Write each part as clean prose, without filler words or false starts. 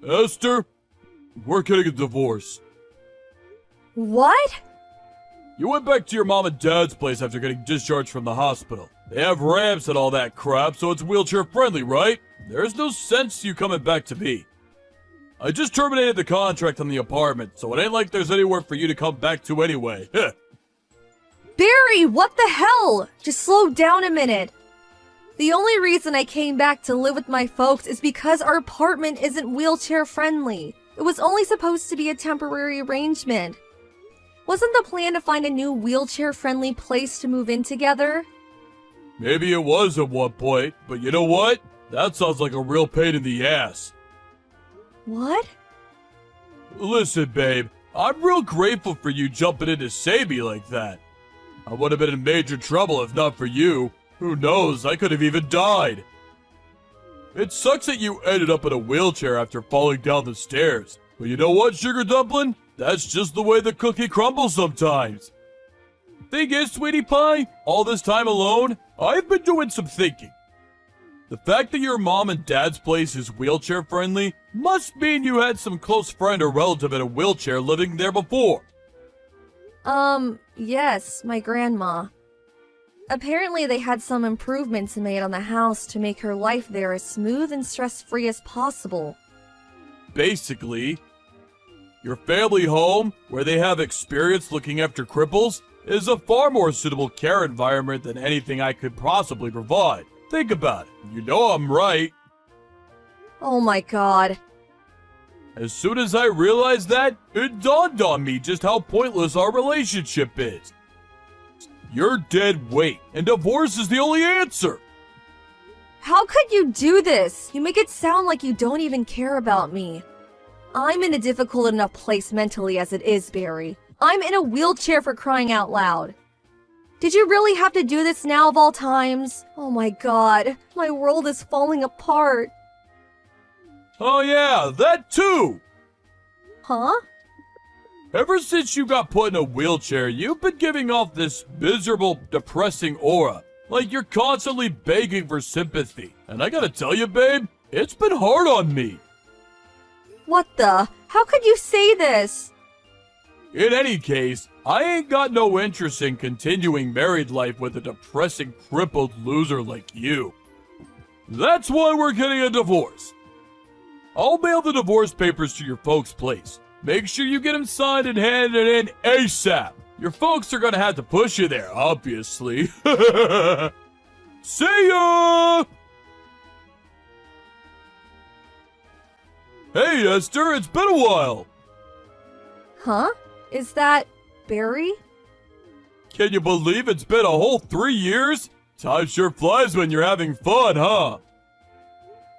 Esther, we're getting a divorce. What? You went back to your mom and dad's place after getting discharged from the hospital. They have ramps and all that crap, so it's wheelchair friendly, right? There's no sense you coming back to me. I just terminated the contract on the apartment, so it ain't like there's anywhere for you to come back to anyway. Barry, what the hell? Just slow down a minute. The only reason I came back to live with my folks is because our apartment isn't wheelchair friendly. It was only supposed to be a temporary arrangement. Wasn't the plan to find a new wheelchair-friendly place to move in together? Maybe it was at one point, but you know what? That sounds like a real pain in the ass. What? Listen, babe, I'm real grateful for you jumping in to save me like that. I would have been in major trouble if not for you. Who knows, I could have even died. It sucks that you ended up in a wheelchair after falling down the stairs. But you know what, Sugar Dumpling? That's just the way the cookie crumbles sometimes. Thing is, sweetie pie, all this time alone, I've been doing some thinking. The fact that your mom and dad's place is wheelchair friendly must mean you had some close friend or relative in a wheelchair living there before. Yes, my grandma. Apparently they had some improvements made on the house to make her life there as smooth and stress-free as possible. Basically, your family home, where they have experience looking after cripples, is a far more suitable care environment than anything I could possibly provide. Think about it. You know I'm right. Oh my god. As soon as I realized that, it dawned on me just how pointless our relationship is. You're dead weight, and divorce is the only answer. How could you do this? You make it sound like you don't even care about me. I'm in a difficult enough place mentally as it is, Barry. I'm in a wheelchair for crying out loud. Did you really have to do this now of all times? Oh my god, my world is falling apart. Oh yeah, that too! Huh? Ever since you got put in a wheelchair, you've been giving off this miserable, depressing aura. Like you're constantly begging for sympathy. And I gotta tell you, babe, it's been hard on me. What the? How could you say this? In any case, I ain't got no interest in continuing married life with a depressing, crippled loser like you. That's why we're getting a divorce. I'll mail the divorce papers to your folks' place. Make sure you get them signed and handed in ASAP. Your folks are gonna have to push you there, obviously. See ya! Hey, Esther, it's been a while. Huh? Is that Barry? Can you believe it's been a whole 3 years? Time sure flies when you're having fun, huh?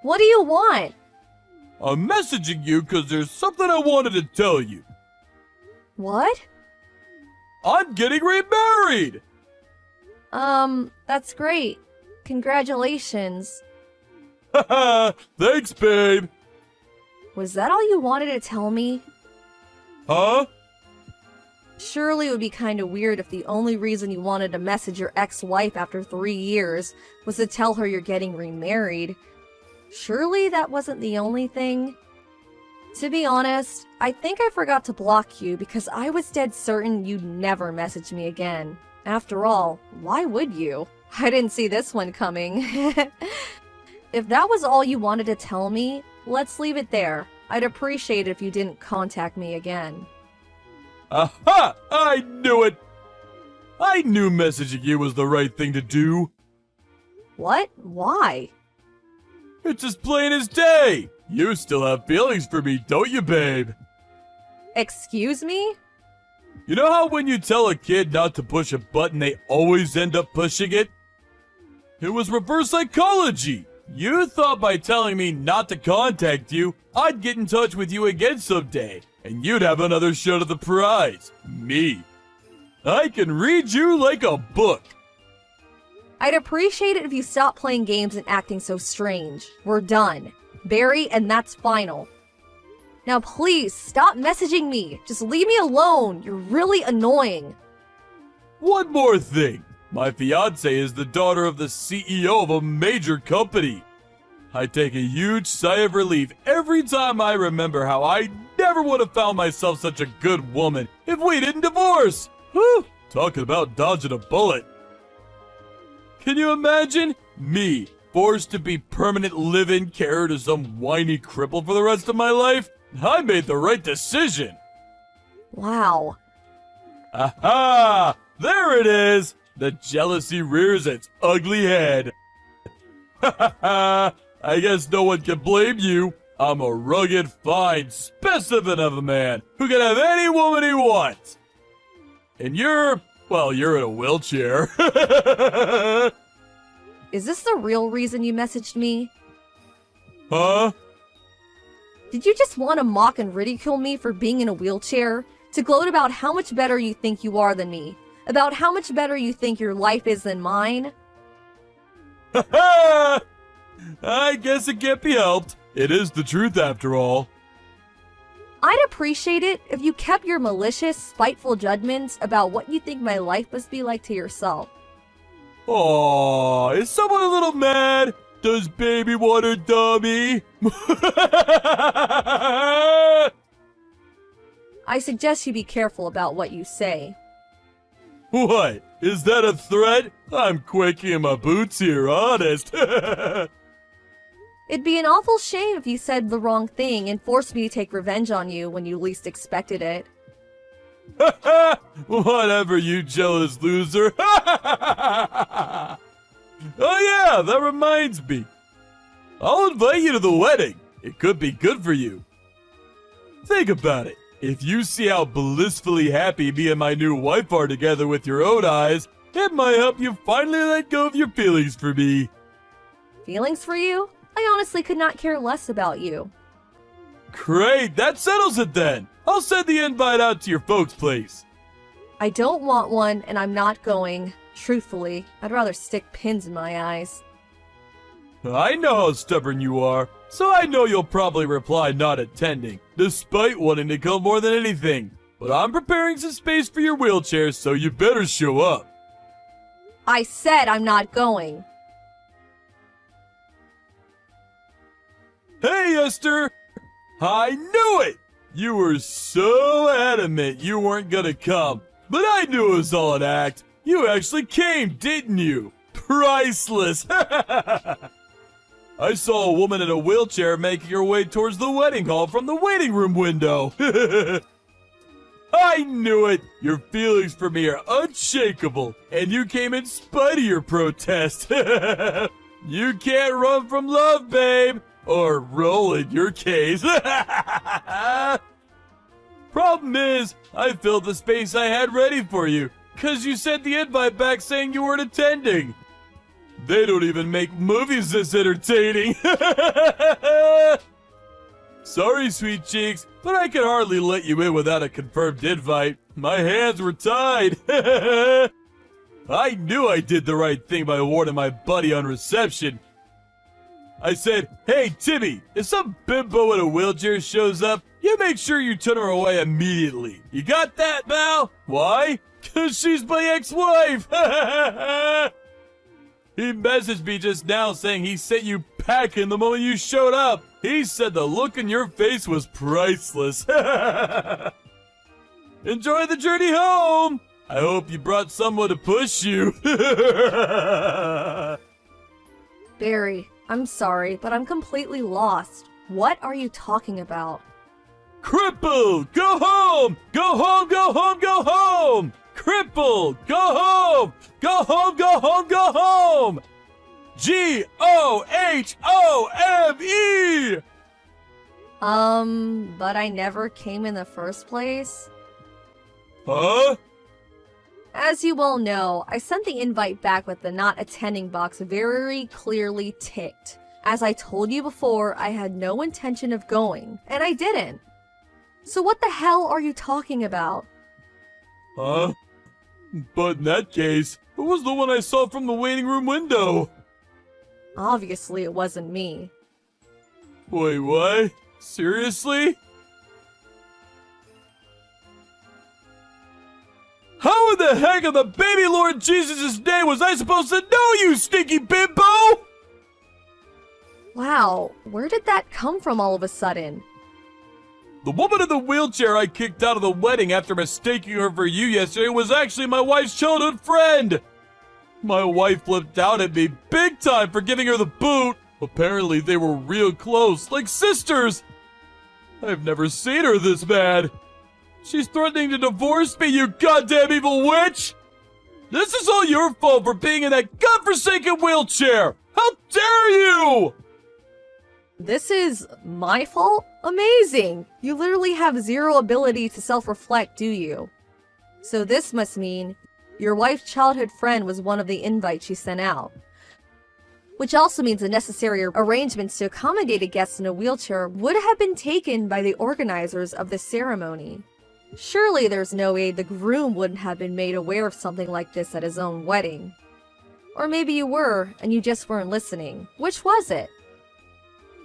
What do you want? I'm messaging you because there's something I wanted to tell you. What? I'm getting remarried! That's great. Congratulations. Haha, thanks, babe. Was that all you wanted to tell me? Huh? Surely it would be kinda weird if the only reason you wanted to message your ex-wife after 3 years was to tell her you're getting remarried. Surely that wasn't the only thing? To be honest, I think I forgot to block you because I was dead certain you'd never message me again. After all, why would you? I didn't see this one coming. If that was all you wanted to tell me, let's leave it there. I'd appreciate it if you didn't contact me again. Aha! I knew it! I knew messaging you was the right thing to do. What? Why? It's as plain as day. You still have feelings for me, don't you, babe? Excuse me? You know how when you tell a kid not to push a button, they always end up pushing it? It was reverse psychology. You thought by telling me not to contact you, I'd get in touch with you again someday, and you'd have another shot at the prize. Me. I can read you like a book. I'd appreciate it if you stopped playing games and acting so strange. We're done. Barry, and that's final. Now please, stop messaging me. Just leave me alone. You're really annoying. One more thing. My fiancée is the daughter of the CEO of a major company. I take a huge sigh of relief every time I remember how I never would have found myself such a good woman if we didn't divorce. Whew, talking about dodging a bullet. Can you imagine me forced to be permanent live-in carer to some whiny cripple for the rest of my life? I made the right decision. Wow. Aha! There it is! The jealousy rears its ugly head. Ha ha ha! I guess no one can blame you. I'm a rugged, fine specimen of a man who can have any woman he wants. And you're in a wheelchair. Is this the real reason you messaged me? Huh? Did you just want to mock and ridicule me for being in a wheelchair? To gloat about how much better you think you are than me? About how much better you think your life is than mine? Ha ha! I guess it can't be helped. It is the truth after all. I'd appreciate it if you kept your malicious, spiteful judgments about what you think my life must be like to yourself. Aw, is someone a little mad? Does baby want her dummy? I suggest you be careful about what you say. What? Is that a threat? I'm quaking in my boots here, honest. It'd be an awful shame if you said the wrong thing and forced me to take revenge on you when you least expected it. Whatever, you jealous loser. Oh yeah, that reminds me. I'll invite you to the wedding. It could be good for you. Think about it. If you see how blissfully happy me and my new wife are together with your own eyes, it might help you finally let go of your feelings for me. Feelings for you? I honestly could not care less about you. Great, that settles it then. I'll send the invite out to your folks' place. I don't want one, and I'm not going. Truthfully, I'd rather stick pins in my eyes. I know how stubborn you are, so I know you'll probably reply not attending, despite wanting to come more than anything. But I'm preparing some space for your wheelchair, so you better show up. I said I'm not going. Hey, Esther! I knew it! You were so adamant you weren't gonna come, but I knew it was all an act. You actually came, didn't you? Priceless! I saw a woman in a wheelchair making her way towards the wedding hall from the waiting room window. I knew it! Your feelings for me are unshakable, and you came in spite of your protest. You can't run from love, babe! Or roll in your case. Problem is, I filled the space I had ready for you, cause you sent the invite back saying you weren't attending. They don't even make movies this entertaining. Sorry, sweet cheeks, but I could hardly let you in without a confirmed invite. My hands were tied. I knew I did the right thing by warning my buddy on reception. I said, hey, Timmy, if some bimbo in a wheelchair shows up, you make sure you turn her away immediately. You got that, Mal? Why? Because she's my ex-wife. He messaged me just now saying he sent you packing the moment you showed up. He said the look in your face was priceless. Enjoy the journey home. I hope you brought someone to push you. Barry, I'm sorry, but I'm completely lost. What are you talking about? Cripple, go home! Go home, go home, go home! Cripple, go home! Go home, go home, go home! G-O-H-O-M-E! But I never came in the first place? Huh? As you well know, I sent the invite back with the not attending box very clearly ticked. As I told you before, I had no intention of going, and I didn't. So what the hell are you talking about? Huh? But in that case, who was the one I saw from the waiting room window? Obviously it wasn't me. Wait, what? Seriously? How in the heck of the baby Lord Jesus' name was I supposed to know, you stinky bimbo? Wow, where did that come from all of a sudden? The woman in the wheelchair I kicked out of the wedding after mistaking her for you yesterday was actually my wife's childhood friend. My wife flipped out at me big time for giving her the boot. Apparently they were real close, like sisters. I've never seen her this mad. She's threatening to divorce me, you goddamn evil witch! This is all your fault for being in that godforsaken wheelchair! How dare you! This is my fault? Amazing! You literally have zero ability to self-reflect, do you? So this must mean your wife's childhood friend was one of the invites she sent out. Which also means the necessary arrangements to accommodate a guest in a wheelchair would have been taken by the organizers of the ceremony. Surely there's no way the groom wouldn't have been made aware of something like this at his own wedding. Or maybe you were, and you just weren't listening. Which was it?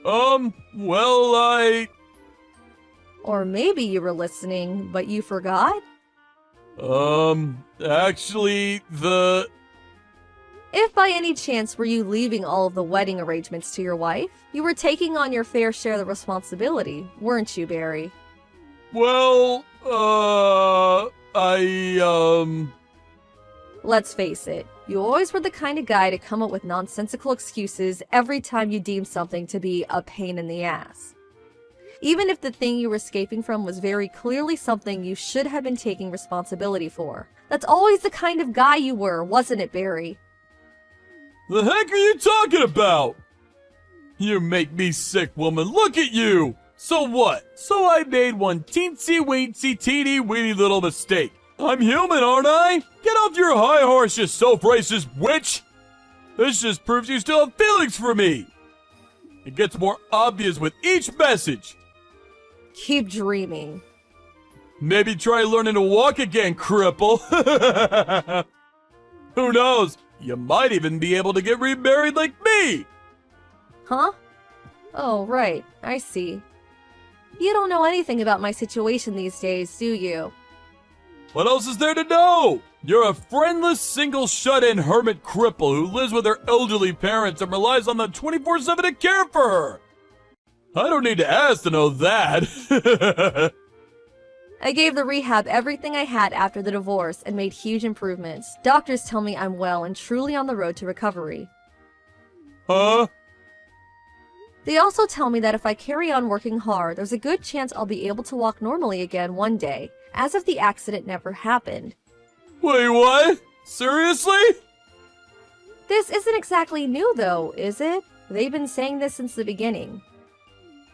Well, Or maybe you were listening, but you forgot? Actually, If by any chance were you leaving all of the wedding arrangements to your wife, you were taking on your fair share of the responsibility, weren't you, Barry? well, Let's face it, you always were the kind of guy to come up with nonsensical excuses every time you deemed something to be a pain in the ass. Even if the thing you were escaping from was very clearly something you should have been taking responsibility for. That's always the kind of guy you were, wasn't it, Barry? The heck are you talking about? You make me sick, woman. Look at you! So what? So I made one teensy-weensy, teeny-weeny little mistake. I'm human, aren't I? Get off your high horse, you self-righteous witch! This just proves you still have feelings for me! It gets more obvious with each message. Keep dreaming. Maybe try learning to walk again, cripple. Who knows? You might even be able to get remarried like me! Huh? Oh, right. I see. You don't know anything about my situation these days, do you? What else is there to know? You're a friendless, single, shut-in hermit cripple who lives with her elderly parents and relies on them 24/7 to care for her. I don't need to ask to know that. I gave the rehab everything I had after the divorce and made huge improvements. Doctors tell me I'm well and truly on the road to recovery. Huh? They also tell me that if I carry on working hard, there's a good chance I'll be able to walk normally again one day, as if the accident never happened. Wait, what? Seriously? This isn't exactly new though, is it? They've been saying this since the beginning.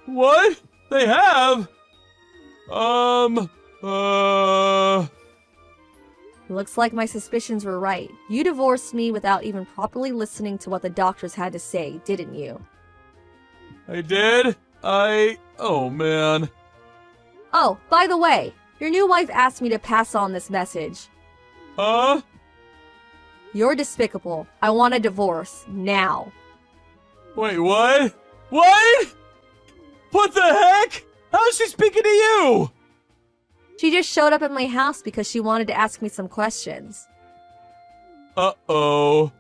What? They have? Looks like my suspicions were right. You divorced me without even properly listening to what the doctors had to say, didn't you? I did? Oh man. Oh, by the way, your new wife asked me to pass on this message. Huh? You're despicable. I want a divorce. Now. Wait, what? What? What the heck? How's she speaking to you? She just showed up at my house because she wanted to ask me some questions. Uh-oh.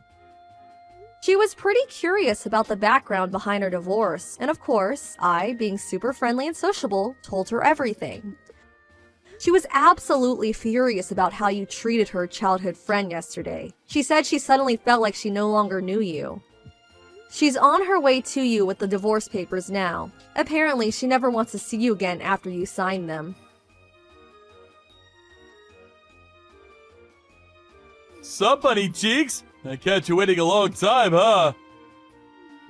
She was pretty curious about the background behind her divorce, and of course, I, being super friendly and sociable, told her everything. She was absolutely furious about how you treated her childhood friend yesterday. She said she suddenly felt like she no longer knew you. She's on her way to you with the divorce papers now. Apparently, she never wants to see you again after you sign them. Sup, honey cheeks? I kept you waiting a long time, huh?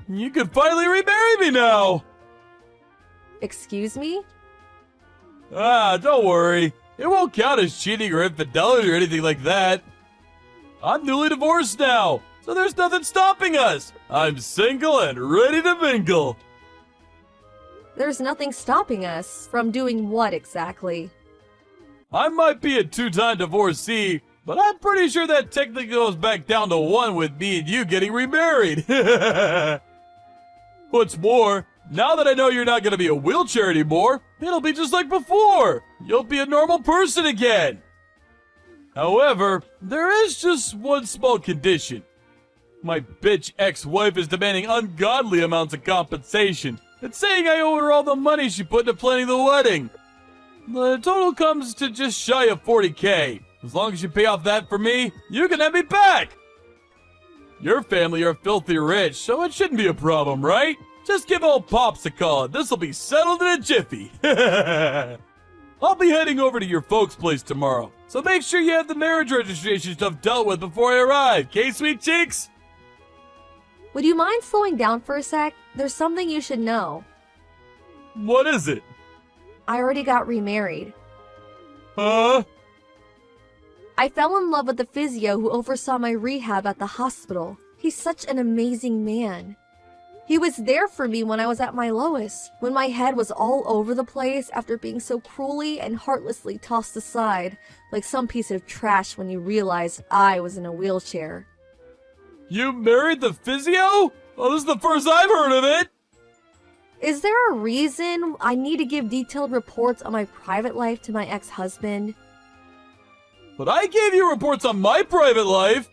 You could finally remarry me now! Excuse me? Ah, don't worry. It won't count as cheating or infidelity or anything like that. I'm newly divorced now, so there's nothing stopping us. I'm single and ready to mingle. There's nothing stopping us from doing what exactly? I might be a two-time divorcee, but I'm pretty sure that technically goes back down to one with me and you getting remarried. What's more, now that I know you're not going to be a wheelchair anymore, it'll be just like before. You'll be a normal person again. However, there is just one small condition. My bitch ex-wife is demanding ungodly amounts of compensation and saying I owe her all the money she put into planning the wedding. The total comes to just shy of 40K. As long as you pay off that for me, you can have me back. Your family are filthy rich, so it shouldn't be a problem, right? Just give old Pops a call. This'll be settled in a jiffy. I'll be heading over to your folks' place tomorrow, so make sure you have the marriage registration stuff dealt with before I arrive, okay, sweet cheeks? Would you mind slowing down for a sec? There's something you should know. What is it? I already got remarried. Huh? I fell in love with the physio who oversaw my rehab at the hospital. He's such an amazing man. He was there for me when I was at my lowest, when my head was all over the place after being so cruelly and heartlessly tossed aside, like some piece of trash when you realize I was in a wheelchair. You married the physio? Oh, this is the first I've heard of it! Is there a reason I need to give detailed reports on my private life to my ex-husband? But I gave you reports on my private life!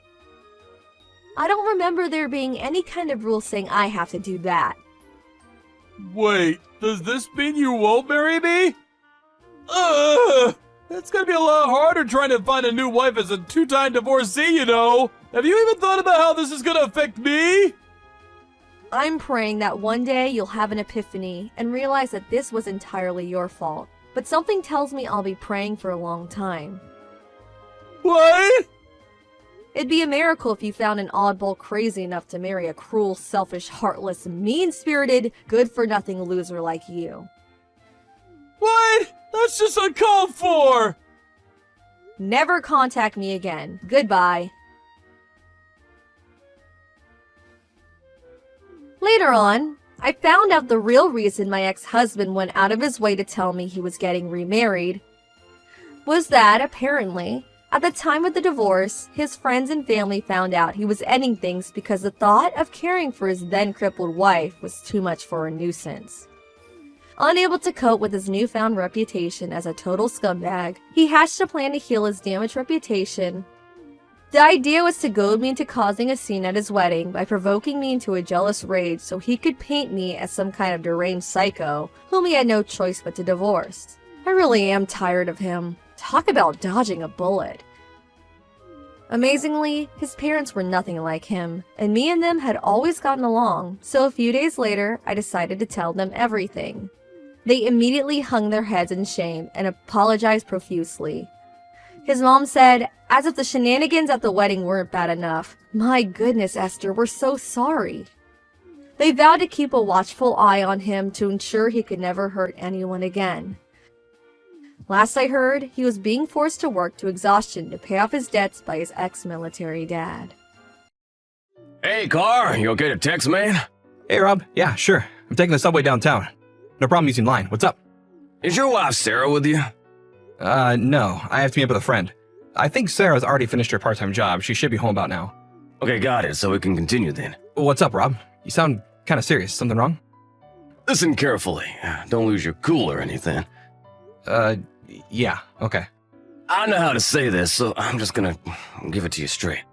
I don't remember there being any kind of rule saying I have to do that. Wait, does this mean you won't marry me? Ugh! It's gonna be a lot harder trying to find a new wife as a two-time divorcee, you know! Have you even thought about how this is gonna affect me? I'm praying that one day you'll have an epiphany and realize that this was entirely your fault. But something tells me I'll be praying for a long time. What? It'd be a miracle if you found an oddball crazy enough to marry a cruel, selfish, heartless, mean-spirited, good-for-nothing loser like you. What? That's just uncalled for! Never contact me again. Goodbye. Later on, I found out the real reason my ex-husband went out of his way to tell me he was getting remarried was that, apparently, at the time of the divorce, his friends and family found out he was ending things because the thought of caring for his then-crippled wife was too much for a nuisance. Unable to cope with his newfound reputation as a total scumbag, he hatched a plan to heal his damaged reputation. The idea was to goad me into causing a scene at his wedding by provoking me into a jealous rage so he could paint me as some kind of deranged psycho whom he had no choice but to divorce. I really am tired of him. Talk about dodging a bullet. Amazingly, his parents were nothing like him, and me and them had always gotten along, so a few days later, I decided to tell them everything. They immediately hung their heads in shame and apologized profusely. His mom said, as if the shenanigans at the wedding weren't bad enough, "My goodness, Esther, we're so sorry." They vowed to keep a watchful eye on him to ensure he could never hurt anyone again. Last I heard, he was being forced to work to exhaustion to pay off his debts by his ex-military dad. Hey, Car, you okay to text, man? Hey, Rob. Yeah, sure. I'm taking the subway downtown. No problem using line. What's up? Is your wife Sarah with you? No. I have to meet up with a friend. I think Sarah's already finished her part-time job. She should be home about now. Okay, got it, so we can continue then. What's up, Rob? You sound kind of serious. Something wrong? Listen carefully. Don't lose your cool or anything. Yeah, okay. I know how to say this, so I'm just gonna give it to you straight.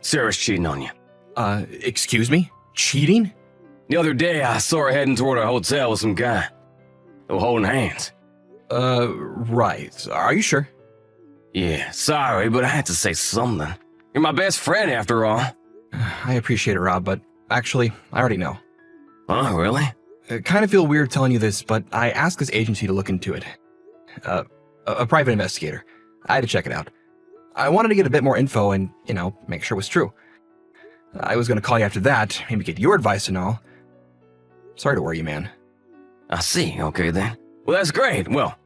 Sarah's cheating on you. Excuse me? Cheating? The other day, I saw her heading toward a hotel with some guy. They were holding hands. Right. Are you sure? Yeah, sorry, but I had to say something. You're my best friend, after all. I appreciate it, Rob, but actually, I already know. Oh, really? I kind of feel weird telling you this, but I asked this agency to look into it. A private investigator. I had to check it out. I wanted to get a bit more info and, make sure it was true. I was going to call you after that, maybe get your advice and all. Sorry to worry you, man. I see, okay then. Well, that's great. Well,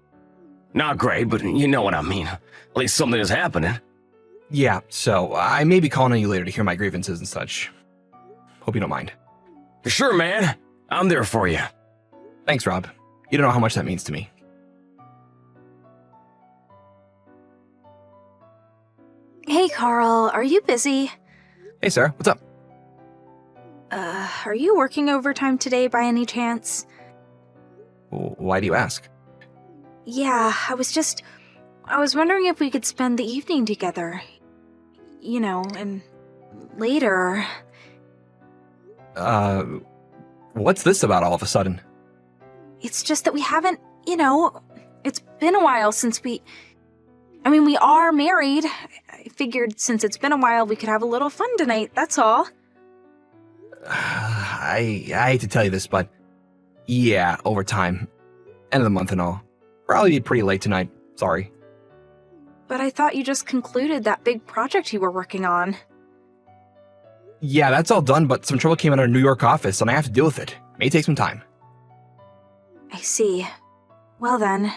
not great, but you know what I mean. At least something is happening. Yeah, so I may be calling on you later to hear my grievances and such. Hope you don't mind. For sure, man. I'm there for you. Thanks, Rob. You don't know how much that means to me. Hey, Carl, are you busy? Hey, Sarah, what's up? Are you working overtime today by any chance? Why do you ask? Yeah, I was wondering if we could spend the evening together. And later, What's this about all of a sudden? It's just that we haven't, it's been a while since we are married. I figured since it's been a while, we could have a little fun tonight, that's all. I hate to tell you this, but yeah, overtime. End of the month and all. Probably be pretty late tonight. Sorry. But I thought you just concluded that big project you were working on. Yeah, that's all done, but some trouble came in our New York office, and I have to deal with it. May take some time. I see. Well then.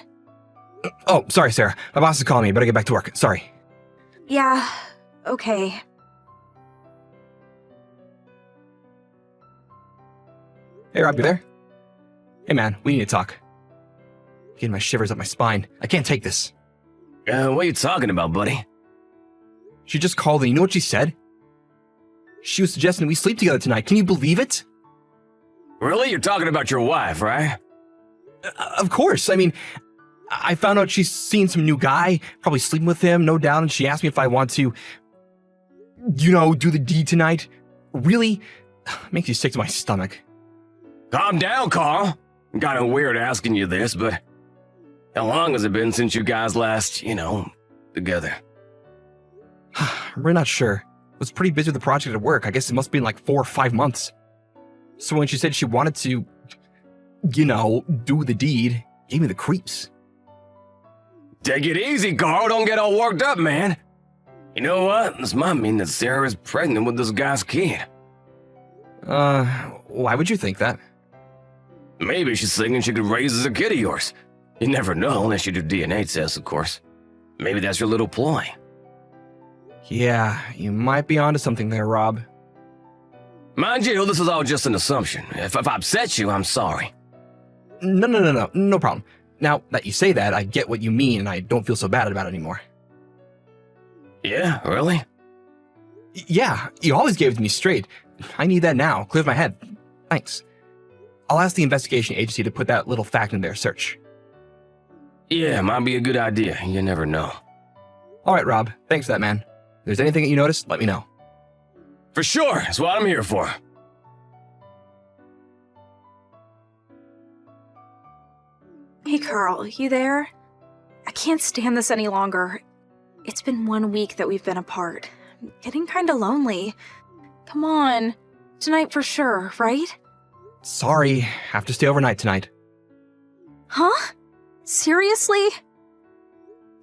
Oh, sorry, Sarah. My boss is calling me. Better get back to work. Sorry. Yeah, okay. Hey, Rob, you there? Hey, man, we need to talk. Getting my shivers up my spine. I can't take this. What are you talking about, buddy? She just called, and you know what she said? She was suggesting we sleep together tonight. Can you believe it? Really? You're talking about your wife, right? Of course. I mean, I found out she's seen some new guy, probably sleeping with him, no doubt, and she asked me if I want to, do the deed tonight. Really? Makes you sick to my stomach. Calm down, Carl. Kinda weird asking you this, but how long has it been since you guys last, together? I'm really not sure. Was pretty busy with the project at work. I guess it must have been like 4 or 5 months. So when she said she wanted to, do the deed, gave me the creeps. Take it easy, Carl. Don't get all worked up, man. You know what? This might mean that Sarah is pregnant with this guy's kid. Why would you think that? Maybe she's thinking she could raise as a kid of yours. You never know unless you do DNA tests, of course. Maybe that's your little ploy. Yeah, you might be onto something there, Rob. Mind you, this is all just an assumption. If I upset you, I'm sorry. No problem. Now that you say that, I get what you mean, and I don't feel so bad about it anymore. Yeah, really? Yeah, you always gave it to me straight. I need that now. Clears my head. Thanks. I'll ask the investigation agency to put that little fact in their search. Yeah, might be a good idea. You never know. All right, Rob. Thanks for that, man. If there's anything that you notice, let me know. For sure. That's what I'm here for. Hey Carl, you there? I can't stand this any longer. It's been 1 week that we've been apart. I'm getting kinda lonely. Come on. Tonight for sure, right? Sorry, have to stay overnight tonight. Huh? Seriously?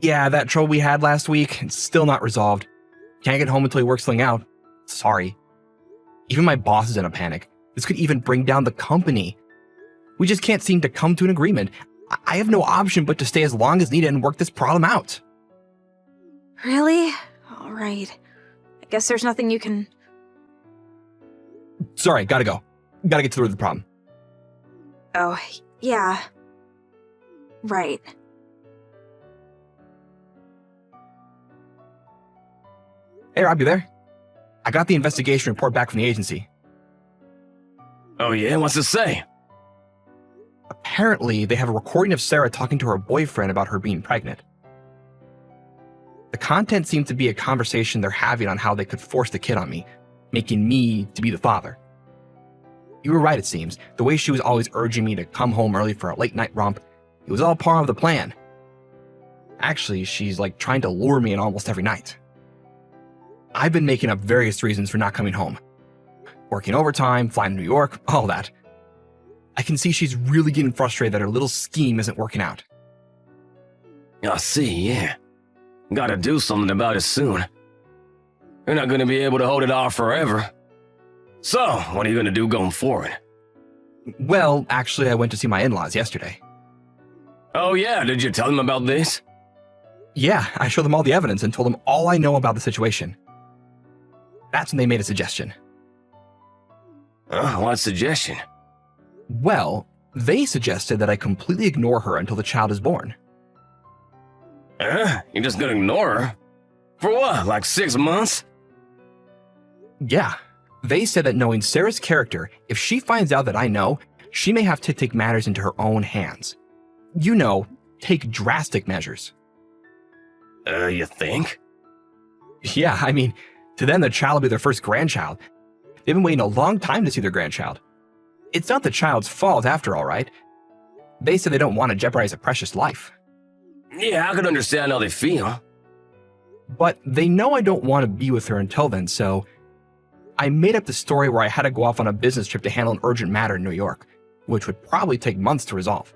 Yeah, that trouble we had last week, it's still not resolved. Can't get home until he works something out. Sorry. Even my boss is in a panic. This could even bring down the company. We just can't seem to come to an agreement. I have no option but to stay as long as needed and work this problem out. Really? Alright. I guess there's nothing you can... Sorry, gotta go. Gotta get to the root of the problem. Oh, yeah. Right. Hey, Rob, you there? I got the investigation report back from the agency. Oh yeah? What's it say? Apparently, they have a recording of Sarah talking to her boyfriend about her being pregnant. The content seems to be a conversation they're having on how they could force the kid on me, making me to be the father. You were right, it seems. The way she was always urging me to come home early for a late-night romp, it was all part of the plan. Actually, she's like trying to lure me in almost every night. I've been making up various reasons for not coming home. Working overtime, flying to New York, all that. I can see she's really getting frustrated that her little scheme isn't working out. I see, yeah. Gotta do something about it soon. You're not gonna be able to hold it off forever. So, what are you gonna do going forward? Well, actually, I went to see my in-laws yesterday. Oh yeah, did you tell them about this? Yeah, I showed them all the evidence and told them all I know about the situation. That's when they made a suggestion. What suggestion? Well, they suggested that I completely ignore her until the child is born. You're just gonna ignore her? For what, like 6 months? Yeah, they said that knowing Sarah's character, if she finds out that I know, she may have to take matters into her own hands. Take drastic measures. You think? Yeah, I mean, to them the child will be their first grandchild. They've been waiting a long time to see their grandchild. It's not the child's fault after all, right? They said they don't want to jeopardize a precious life. Yeah, I can understand how they feel. But they know I don't want to be with her until then, so I made up the story where I had to go off on a business trip to handle an urgent matter in New York, which would probably take months to resolve.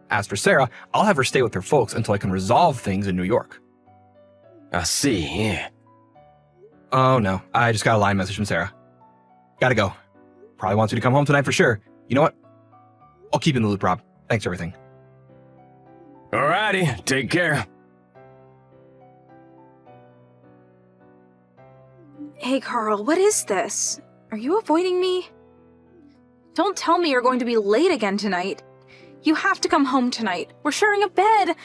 As for Sarah, I'll have her stay with her folks until I can resolve things in New York. I see, yeah. Oh no, I just got a line message from Sarah. Gotta go. Probably wants you to come home tonight for sure. You know what? I'll keep you in the loop, Rob. Thanks for everything. Alrighty, take care. Hey, Carl, what is this? Are you avoiding me? Don't tell me you're going to be late again tonight. You have to come home tonight. We're sharing a bed.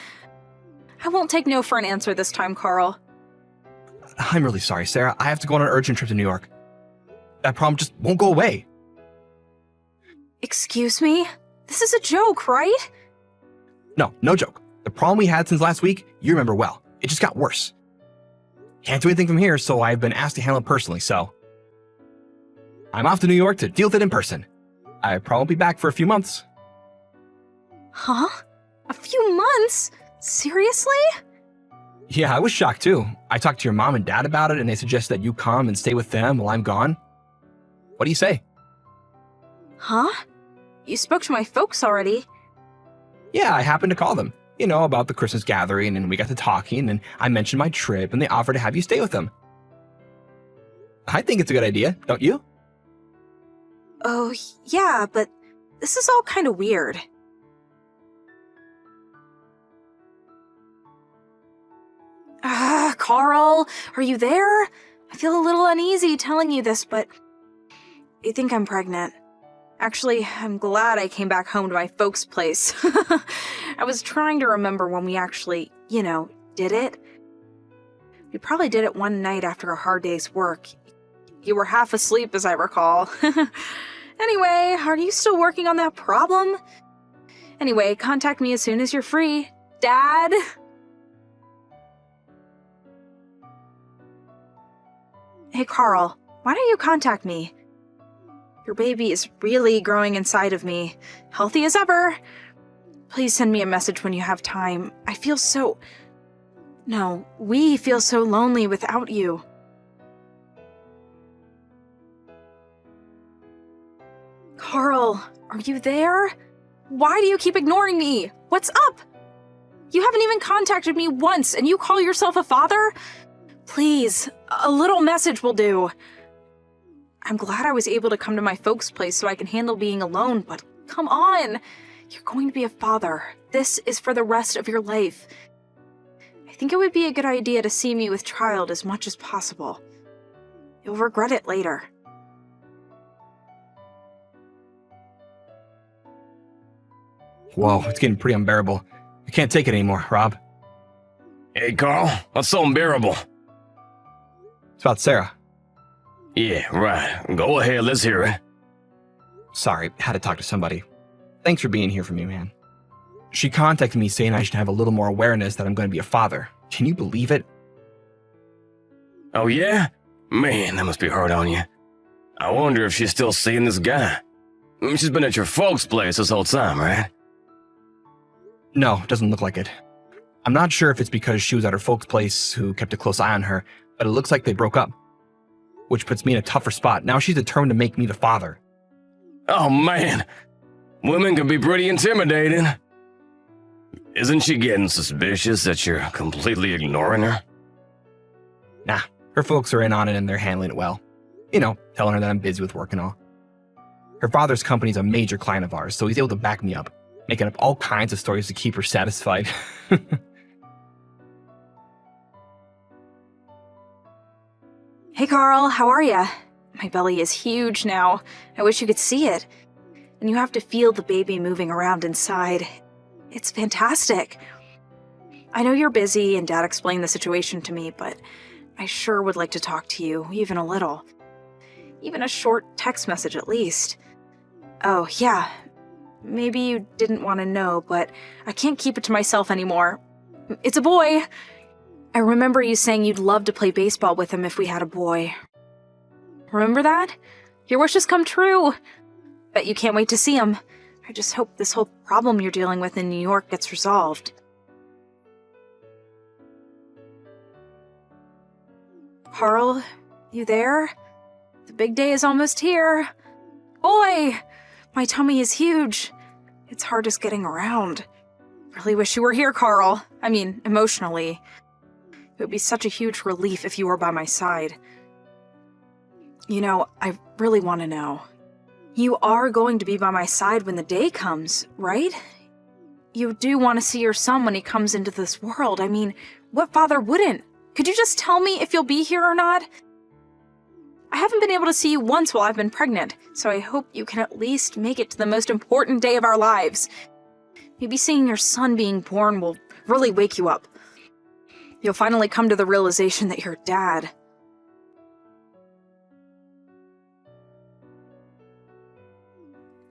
I won't take no for an answer this time, Carl. I'm really sorry, Sarah. I have to go on an urgent trip to New York. That problem just won't go away. Excuse me? This is a joke, right? No, no joke. The problem we had since last week, you remember well. It just got worse. Can't do anything from here, so I've been asked to handle it personally, so I'm off to New York to deal with it in person. I probably won't be back for a few months. Huh? A few months? Seriously? Yeah, I was shocked too. I talked to your mom and dad about it, and they suggest that you come and stay with them while I'm gone. What do you say? Huh? You spoke to my folks already. Yeah, I happened to call them. You know, about the Christmas gathering, and we got to talking, and I mentioned my trip, and they offered to have you stay with them. I think it's a good idea, don't you? Oh, yeah, but this is all kind of weird. Carl, are you there? I feel a little uneasy telling you this, but I think I'm pregnant. Actually, I'm glad I came back home to my folks' place. I was trying to remember when we actually, did it. We probably did it one night after a hard day's work. You were half asleep, as I recall. Anyway, are you still working on that problem? Anyway, contact me as soon as you're free. Dad? Hey, Carl, why don't you contact me? Your baby is really growing inside of me. Healthy as ever. Please send me a message when you have time. We feel so lonely without you. Carl, are you there? Why do you keep ignoring me? What's up? You haven't even contacted me once, and you call yourself a father? Please, a little message will do. I'm glad I was able to come to my folks' place so I can handle being alone, but come on! You're going to be a father. This is for the rest of your life. I think it would be a good idea to see me with child as much as possible. You'll regret it later. Whoa, it's getting pretty unbearable. I can't take it anymore, Rob. Hey, Carl, what's so unbearable? It's about Sarah. Yeah, right. Go ahead, let's hear it. Sorry, had to talk to somebody. Thanks for being here for me, man. She contacted me saying I should have a little more awareness that I'm going to be a father. Can you believe it? Oh, yeah? Man, that must be hard on you. I wonder if she's still seeing this guy. She's been at your folks' place this whole time, right? No, doesn't look like it. I'm not sure if it's because she was at her folks' place who kept a close eye on her, but it looks like they broke up. Which puts me in a tougher spot. Now she's determined to make me the father. Oh, man. Women can be pretty intimidating. Isn't she getting suspicious that you're completely ignoring her? Nah, her folks are in on it and they're handling it well. Telling her that I'm busy with work and all. Her father's company's a major client of ours, so he's able to back me up, making up all kinds of stories to keep her satisfied. Hey, Carl, how are ya? My belly is huge now. I wish you could see it. And you have to feel the baby moving around inside. It's fantastic. I know you're busy and Dad explained the situation to me, but I sure would like to talk to you, even a little. Even a short text message at least. Oh, yeah. Maybe you didn't want to know, but I can't keep it to myself anymore. It's a boy! I remember you saying you'd love to play baseball with him if we had a boy. Remember that? Your wishes come true. Bet you can't wait to see him. I just hope this whole problem you're dealing with in New York gets resolved. Carl, you there? The big day is almost here. Boy, my tummy is huge. It's hard just getting around. Really wish you were here, Carl. I mean, emotionally. It would be such a huge relief if you were by my side. You know, I really want to know. You are going to be by my side when the day comes, right? You do want to see your son when he comes into this world. I mean, what father wouldn't? Could you just tell me if you'll be here or not? I haven't been able to see you once while I've been pregnant, so I hope you can at least make it to the most important day of our lives. Maybe seeing your son being born will really wake you up. You'll finally come to the realization that you're dad.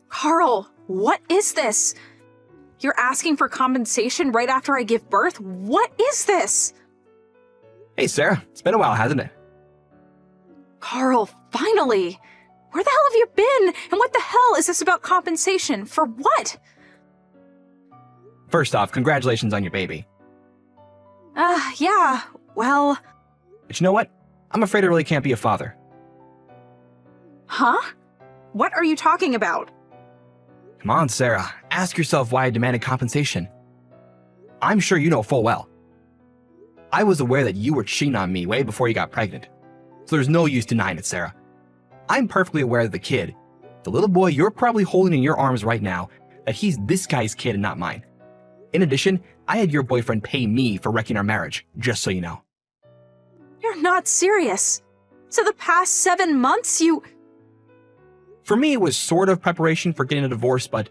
Carl, what is this? You're asking for compensation right after I give birth? What is this? Hey, Sarah. It's been a while, hasn't it? Carl, finally! Where the hell have you been? And what the hell is this about compensation? For what? First off, congratulations on your baby. Yeah, well... But you know what? I'm afraid I really can't be a father. Huh? What are you talking about? Come on, Sarah. Ask yourself why I demanded compensation. I'm sure you know full well. I was aware that you were cheating on me way before you got pregnant. So there's no use denying it, Sarah. I'm perfectly aware that the kid, the little boy you're probably holding in your arms right now, that he's this guy's kid and not mine. In addition, I had your boyfriend pay me for wrecking our marriage, just so you know. You're not serious. So the past 7 months you... For me, it was sort of preparation for getting a divorce, but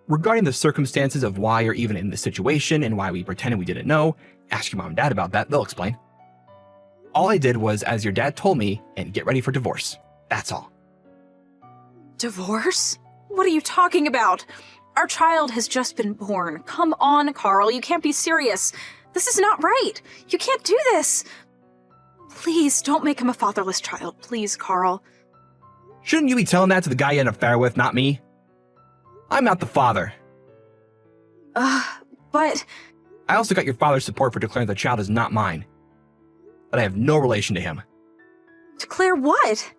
regarding the circumstances of why you're even in this situation and why we pretended we didn't know, ask your mom and dad about that, they'll explain. All I did was as your dad told me and get ready for divorce. That's all. Divorce? What are you talking about? Our child has just been born. Come on, Carl, you can't be serious. This is not right. You can't do this. Please, don't make him a fatherless child. Please, Carl. Shouldn't you be telling that to the guy you had an affair with, not me? I'm not the father. But... I also got your father's support for declaring the child is not mine. But I have no relation to him. Declare what?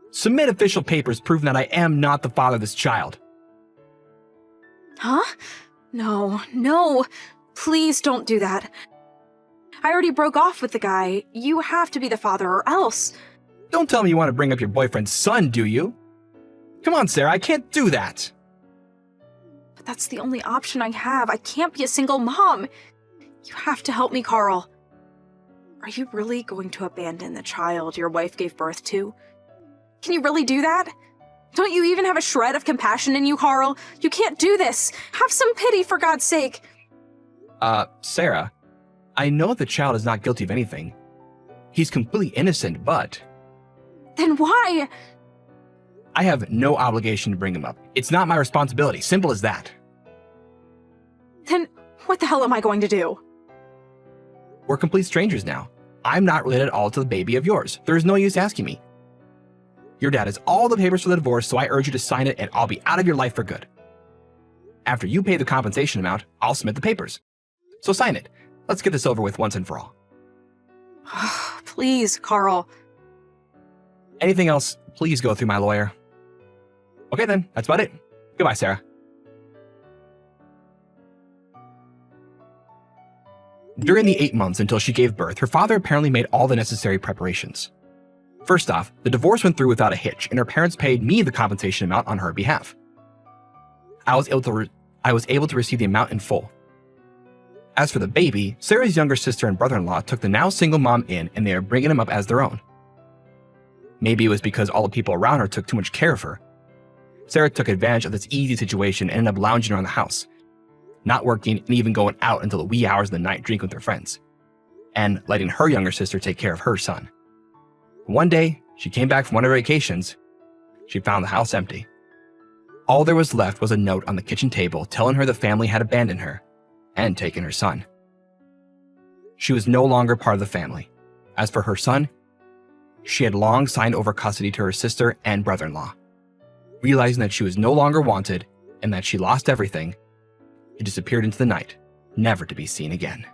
Submit official papers proving that I am not the father of this child. Huh? No. Please don't do that. I already broke off with the guy. You have to be the father or else. Don't tell me you want to bring up your boyfriend's son, do you? Come on, Sarah, I can't do that. But that's the only option I have. I can't be a single mom. You have to help me, Carl. Are you really going to abandon the child your wife gave birth to? Can you really do that? Don't you even have a shred of compassion in you, Carl? You can't do this. Have some pity, for God's sake. Sarah, I know the child is not guilty of anything. He's completely innocent, but... Then why? I have no obligation to bring him up. It's not my responsibility. Simple as that. Then what the hell am I going to do? We're complete strangers now. I'm not related at all to the baby of yours. There's no use asking me. Your dad has all the papers for the divorce, so I urge you to sign it and I'll be out of your life for good. After you pay the compensation amount, I'll submit the papers. So sign it. Let's get this over with once and for all. Please, Carl. Anything else, please go through my lawyer. Okay then, that's about it. Goodbye, Sarah. During the 8 months until she gave birth, her father apparently made all the necessary preparations. First off, the divorce went through without a hitch, and her parents paid me the compensation amount on her behalf. I was able to receive the amount in full. As for the baby, Sarah's younger sister and brother-in-law took the now single mom in, and they are bringing him up as their own. Maybe it was because all the people around her took too much care of her. Sarah took advantage of this easy situation and ended up lounging around the house, not working and even going out until the wee hours of the night drinking with her friends, and letting her younger sister take care of her son. One day, she came back from one of her vacations. She found the house empty. All there was left was a note on the kitchen table telling her the family had abandoned her and taken her son. She was no longer part of the family. As for her son, She had long signed over custody to her sister and brother-in-law. Realizing that she was no longer wanted and that she lost everything, she disappeared into the night, never to be seen again.